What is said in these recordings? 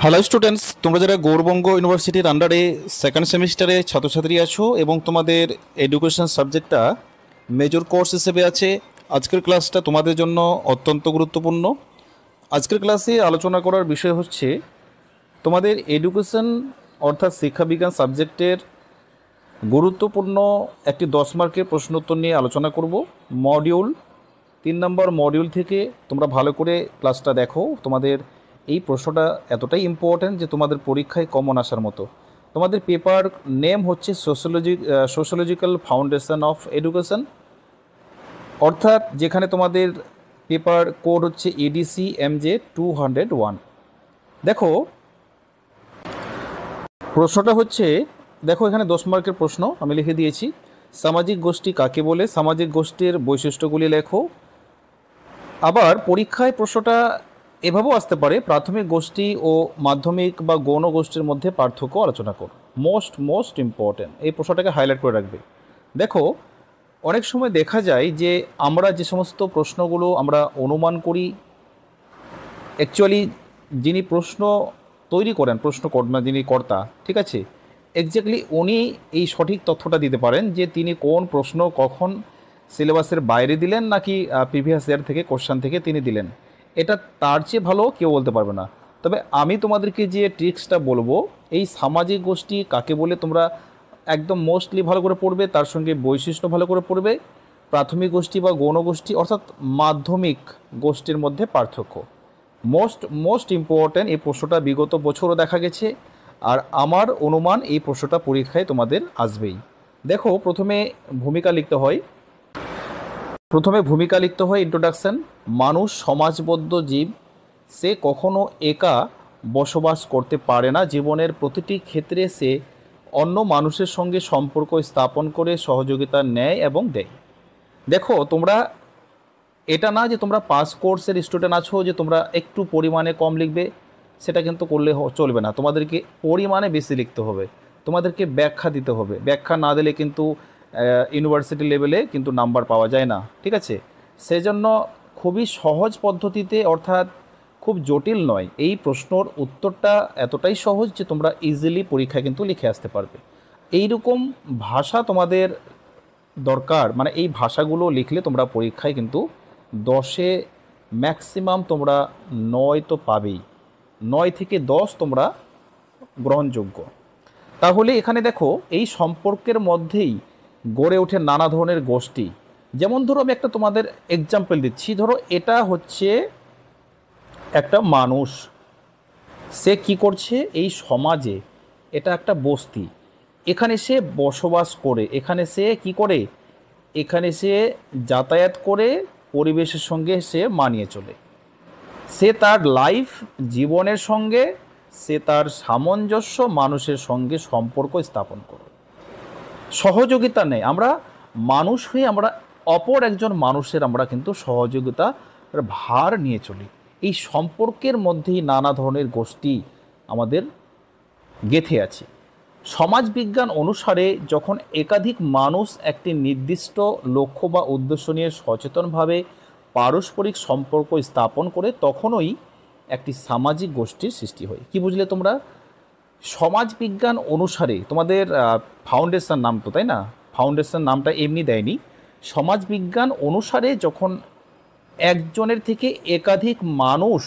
Hello students, তোমরা যারা গৌরবঙ্গ ইউনিভার্সিটির আন্ডারে সেকেন্ড সেমিস্টারে ছাত্রছাত্রী আছো এবং তোমাদের এডুকেশন সাবজেক্টটা মেজর কোর্স হিসেবে আছে, আজকের ক্লাসটা তোমাদের জন্য অত্যন্ত গুরুত্বপূর্ণ। আজকের ক্লাসে আলোচনা করার বিষয় হচ্ছে তোমাদের এডুকেশন অর্থাৎ শিক্ষাবিজ্ঞান সাবজেক্টের গুরুত্বপূর্ণ একটি 10 মার্কের প্রশ্নোত্তর নিয়ে আলোচনা করব। মডিউল 3 নম্বর মডিউল থেকে তোমরা ভালো করে ক্লাসটা দেখো। তোমাদের এই প্রশ্নটা এতটাই ইম্পর্ট্যান্ট যে তোমাদের পরীক্ষায় কমন আসার মতো। তোমাদের পেপার নেম হচ্ছে সোশ্যোলজিক্যাল ফাউন্ডেশন অফ এডুকেশন, অর্থাৎ যেখানে তোমাদের পেপার কোড হচ্ছে EDC MJ 201। দেখো প্রশ্নটা হচ্ছে, দেখো এখানে 10 মার্কের প্রশ্ন আমি লিখে দিয়েছি। সামাজিক গোষ্ঠী কাকে বলে? সামাজিক গোষ্ঠীর বৈশিষ্ট্যগুলি লেখো। আবার পরীক্ষায় প্রশ্নটা এভাবেও আসতে পারে, প্রাথমিক গোষ্ঠী ও মাধ্যমিক বা গৌণ গোষ্ঠীর মধ্যে পার্থক্য আলোচনা করো। মোস্ট ইম্পর্ট্যান্ট, এই প্রশ্নটাকে হাইলাইট করে রাখবে। দেখো অনেক সময় দেখা যায় যে আমরা যে সমস্ত প্রশ্নগুলো আমরা অনুমান করি, অ্যাকচুয়ালি যিনি প্রশ্ন তৈরি করেন, যিনি কর্তা, ঠিক আছে, এক্স্যাক্টলি উনি এই সঠিক তথ্যটা দিতে পারেন যে তিনি কোন প্রশ্ন কখন সিলেবাসের বাইরে দিলেন নাকি প্রিভিয়াস ইয়ার থেকে কোশ্চেন থেকে তিনি দিলেন। এটা তার চেয়ে ভালো কেউ বলতে পারবে না। তবে আমি তোমাদেরকে যে ট্রিক্সটা বলবো, এই সামাজিক গোষ্ঠী কাকে বলে তোমরা একদম মোস্টলি ভালো করে পড়বে, তার সঙ্গে বৈশিষ্ট্য ভালো করে পড়বে। প্রাথমিক গোষ্ঠী বা গৌণ গোষ্ঠী অর্থাৎ মাধ্যমিক গোষ্ঠীর মধ্যে পার্থক্য মোস্ট ইম্পর্ট্যান্ট। এই প্রশ্নটা বিগত বছরও দেখা গেছে, আর আমার অনুমান এই প্রশ্নটা পরীক্ষায় তোমাদের আসবেই। দেখো প্রথমে ভূমিকা লিখতে হয়। ইন্ট্রোডাকশন। মানুষ সমাজবদ্ধ জীব, সে কখনো একা বসবাস করতে পারে না। জীবনের প্রতিটি ক্ষেত্রে সে অন্য মানুষের সঙ্গে সম্পর্ক স্থাপন করে সহযোগিতা নেয় এবং দেয়। দেখো তোমরা এটা না যে তোমরা পাস কোর্সের স্টুডেন্ট আছো যে তোমরা একটু পরিমাণে কম লিখবে, সেটা কিন্তু করলে চলবে না। তোমাদেরকে পরিমাণে বেশি লিখতে হবে, তোমাদেরকে ব্যাখ্যা দিতে হবে। ব্যাখ্যা না দিলে কিন্তু ইউনিভার্সিটি লেভেলে কিন্তু নাম্বার পাওয়া যায় না, ঠিক আছে। সেজন্য খুবই সহজ পদ্ধতিতে, অর্থাৎ খুব জটিল নয়, এই প্রশ্নর উত্তরটা এতটাই সহজ যে তোমরা ইজিলি পরীক্ষায় কিন্তু লিখে আসতে পারবে। এইরকম ভাষা তোমাদের দরকার, মানে এই ভাষাগুলো লিখলে তোমরা পরীক্ষায় কিন্তু 10-এ ম্যাক্সিমাম তোমরা 9 তো পাবেই। 9 থেকে 10 তোমরা গ্রহণযোগ্য। তাহলে এখানে দেখো এই সম্পর্কের মধ্যেই গড়ে ওঠে নানা ধরনের গোষ্ঠী। যেমন ধরো আমি একটা তোমাদের এক্সাম্পল দিচ্ছি। ধরো এটা হচ্ছে একটা মানুষ, সে কি করছে এই সমাজে, এটা একটা বস্তি, এখানে সে বসবাস করে, এখানে সে কি করে, এখানে সে যাতায়াত করে, পরিবেশের সঙ্গে সে মানিয়ে চলে, সে তার লাইফ জীবনের সঙ্গে সে তার সামঞ্জস্য মানুষের সঙ্গে সম্পর্ক স্থাপন করে সহযোগিতা নেই। আমরা মানুষ হয়ে আমরা অপর একজন মানুষের আমরা কিন্তু সহযোগিতার ভার নিয়ে চলি। এই সম্পর্কের মধ্যেই নানা ধরনের গোষ্ঠী আমাদের গেঁথে আছে। সমাজবিজ্ঞান অনুসারে যখন একাধিক মানুষ একটি নির্দিষ্ট লক্ষ্য বা উদ্দেশ্য নিয়ে সচেতনভাবে পারস্পরিক সম্পর্ক স্থাপন করে, তখনই একটি সামাজিক গোষ্ঠীর সৃষ্টি হয়। কি বুঝলে তোমরা? সমাজবিজ্ঞান অনুসারে তোমাদের ফাউন্ডেশন নাম তো, তাই না? ফাউন্ডেশন নামটা এমনি দেয়নি। সমাজবিজ্ঞান অনুসারে যখন একজনের থেকে একাধিক মানুষ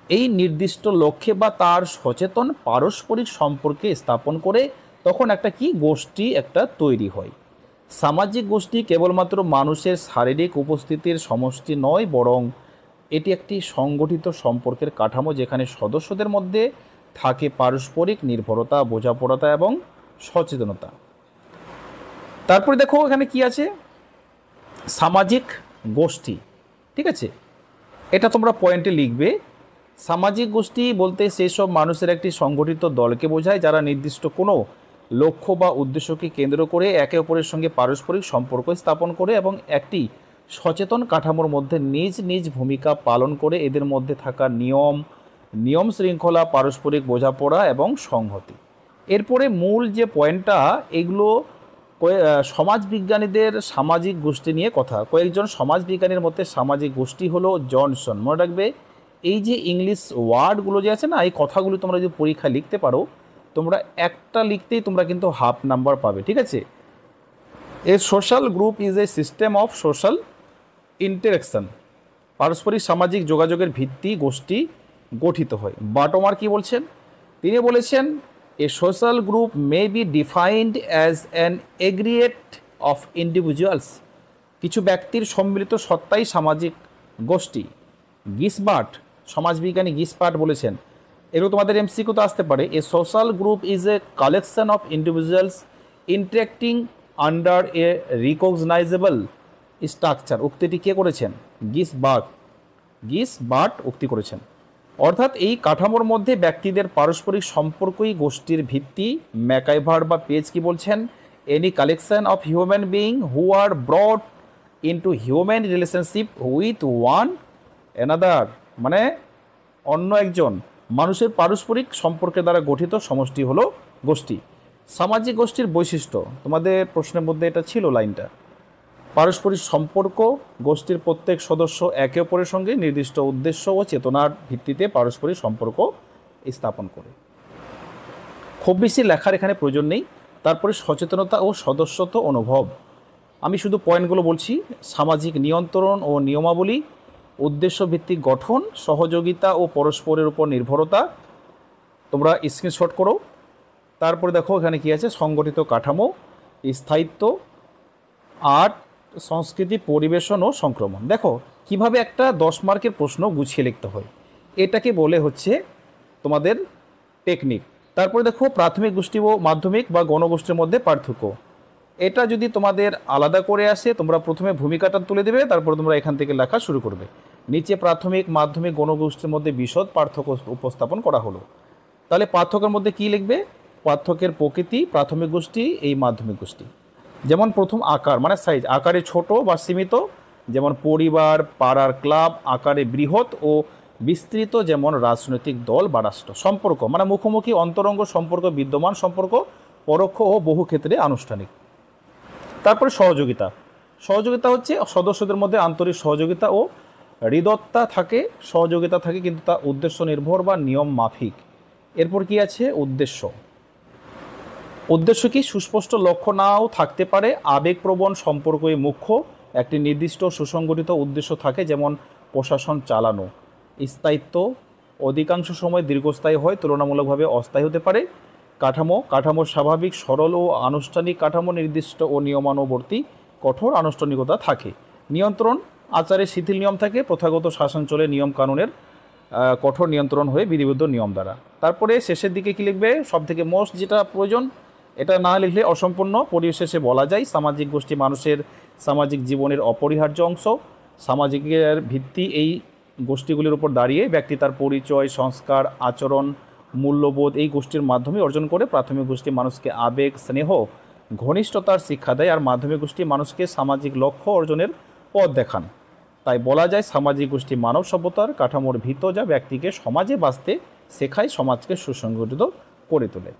এই নির্দিষ্ট লক্ষ্যে বা তার সচেতন পারস্পরিক সম্পর্কে স্থাপন করে, তখন একটা কি গোষ্ঠী একটা তৈরি হয়। সামাজিক গোষ্ঠী কেবলমাত্র মানুষের শারীরিক উপস্থিতির সমষ্টি নয়, বরং এটি একটি সংগঠিত সম্পর্কের কাঠামো, যেখানে সদস্যদের মধ্যে থাকে পারস্পরিক নির্ভরতা, বোঝাপড়া এবং সচেতনতা। তারপরে দেখো এখানে কি আছে, সামাজিক গোষ্ঠী, ঠিক আছে, এটা তোমরা পয়েন্টে লিখবে। সামাজিক গোষ্ঠী বলতে সেই সব মানুষের একটি সংগঠিত দলকে বোঝায়, যারা নির্দিষ্ট কোনো লক্ষ্য বা উদ্দেশ্যকে কেন্দ্র করে একে অপরের সঙ্গে পারস্পরিক সম্পর্ক স্থাপন করে এবং একটি সচেতন কাঠামোর মধ্যে নিজ নিজ ভূমিকা পালন করে। এদের মধ্যে থাকা নিয়ম শৃঙ্খলা, পারস্পরিক বোঝাপড়া এবং সংহতি। এরপরে মূল যে পয়েন্টটা, এগুলো সমাজবিজ্ঞানীদের সামাজিক গোষ্ঠী নিয়ে কথা। কয়েকজন সমাজবিজ্ঞানীর মধ্যে সামাজিক গোষ্ঠী হলো জনসন, মনে রাখবে, এই যে ইংলিশ ওয়ার্ডগুলো যে আছে না, এই কথাগুলো তোমরা যদি পরীক্ষায় লিখতে পারো, তোমরা একটা লিখতেই তোমরা কিন্তু হাফ নাম্বার পাবে, ঠিক আছে। A social group is a system of social interaction, পারস্পরিক সামাজিক যোগাযোগের ভিত্তি গোষ্ঠী গঠিত হয়। বাটমার কি বলছেন, তিনি বলেছেন a social group may be defined as an aggregate of individuals, কিছু ব্যক্তির সম্মিলিত সত্তাই সামাজিক গোষ্ঠী। গিসবার্ট, সমাজবিজ্ঞানী গিসবার্ট বলেছেন, এগুলো তোমাদের এমসিকিউতে আসতে পারে, a social group is a collection of individuals interacting under a recognizable structure. উক্তিটি কে করেছেন? গিসবার্ট উক্তি করেছেন। অর্থাৎ এই কাঠামোর মধ্যে ব্যক্তিদের পারস্পরিক সম্পর্কই গোষ্ঠীর ভিত্তি। ম্যাকাইভার বা পেজ কি বলছেন? Any collection of human being who are brought into human relationship with one another, মানে অন্য একজন মানুষের পারস্পরিক সম্পর্কের দ্বারা গঠিত সমষ্টি হলো গোষ্ঠী। সামাজিক গোষ্ঠীর বৈশিষ্ট্য, তোমাদের প্রশ্নের মধ্যে এটা ছিল লাইনটা। পারস্পরিক সম্পর্ক, গোষ্ঠীর প্রত্যেক সদস্য একে অপরের সঙ্গে নির্দিষ্ট উদ্দেশ্য ও চেতনার ভিত্তিতে পারস্পরিক সম্পর্ক স্থাপন করে। খুব বেশি লেখার এখানে প্রয়োজন নেই। তারপরে সচেতনতা ও সদস্যত্ব অনুভব, আমি শুধু পয়েন্টগুলো বলছি। সামাজিক নিয়ন্ত্রণ ও নিয়মাবলী, উদ্দেশ্যভিত্তিক গঠন, সহযোগিতা ও পরস্পরের উপর নির্ভরতা, তোমরা স্ক্রিনশট করো। তারপরে দেখো এখানে কি আছে, সংগঠিত কাঠামো, স্থায়িত্ব, আর্ট, সংস্কৃতি, পরিবেশন ও সংক্রমণ। দেখো কিভাবে একটা 10 মার্কের প্রশ্ন গুছিয়ে লিখতে হয়, এটাকে বলে হচ্ছে তোমাদের টেকনিক। তারপরে দেখো প্রাথমিক গোষ্ঠী ও মাধ্যমিক বা গণগোষ্ঠীর মধ্যে পার্থক্য, এটা যদি তোমাদের আলাদা করে আসে, তোমরা প্রথমে ভূমিকাটা তুলে দেবে, তারপর তোমরা এখান থেকে লেখা শুরু করবে। নিচে প্রাথমিক, মাধ্যমিক, গণগোষ্ঠীর মধ্যে বিশদ পার্থক্য উপস্থাপন করা হলো। তাহলে পার্থক্যের মধ্যে কি লিখবে? পার্থক্যের প্রকৃতি, প্রাথমিক গোষ্ঠী, এই মাধ্যমিক গোষ্ঠী। যেমন প্রথম আকার, মানে সাইজ, আকারে ছোট বা সীমিত, যেমন পরিবার, পাড়ার ক্লাব, আকারে বৃহৎ ও বিস্তৃত, যেমন রাজনৈতিক দল বা রাষ্ট্র। সম্পর্ক, মানে মুখোমুখি অন্তরঙ্গ সম্পর্ক, বিদ্যমান সম্পর্ক, পরোক্ষ ও বহু ক্ষেত্রে আনুষ্ঠানিক। তারপরে সহযোগিতা, সহযোগিতা হচ্ছে সদস্যদের মধ্যে আন্তরিক সহযোগিতা ও হৃদয়তা থাকে, সহযোগিতা থাকে কিন্তু তা উদ্দেশ্য নির্ভর বা নিয়ম মাফিক। এরপর কি আছে? উদ্দেশ্য। উদ্দেশ্য কি? সুস্পষ্ট লক্ষ্য নাও থাকতে পারে, আবেগপ্রবণ সম্পর্কই মুখ্য। একটি নির্দিষ্ট সুসংগঠিত উদ্দেশ্য থাকে, যেমন প্রশাসন চালানো। স্থায়িত্ব, অধিকাংশ সময় দীর্ঘস্থায়ী হয়, তুলনামূলকভাবে অস্থায়ী হতে পারে। কাঠামো, কাঠামো স্বাভাবিক, সরল ও আনুষ্ঠানিক কাঠামো, নির্দিষ্ট ও নিয়মানুবর্তী, কঠোর আনুষ্ঠানিকতা থাকে। নিয়ন্ত্রণ, আচারে শিথিল নিয়ম থাকে, প্রথাগত শাসন চলে নিয়ম কানুনের কঠোর নিয়ন্ত্রণ হয়ে বিধিবদ্ধ নিয়ম দ্বারা। তারপরে শেষের দিকে কি লিখবে? সব থেকে মোস্ট যেটা প্রয়োজন, এটা না লিখলে অসম্পূর্ণ। পরিশেষে বলা যায় সামাজিক গোষ্ঠী মানুষের সামাজিক জীবনের অপরিহার্য অংশ। সামাজিকের ভিত্তি এই গোষ্ঠীগুলির উপর দাঁড়িয়ে ব্যক্তি তার পরিচয়, সংস্কার, আচরণ, মূল্যবোধ এই গোষ্ঠীর মাধ্যমে অর্জন করে। প্রাথমিক গোষ্ঠী মানুষকে আবেগ, স্নেহ, ঘনিষ্ঠতার শিক্ষা দেয়, আর মাধ্যমিক গোষ্ঠী মানুষকে সামাজিক লক্ষ্য অর্জনের পথ দেখান। তাই বলা যায় সামাজিক গোষ্ঠী মানব সভ্যতার কাঠামোর ভিত, যা ব্যক্তিকে সমাজে বাঁচতে শেখায়, সমাজকে সুসংগঠিত করে তোলে।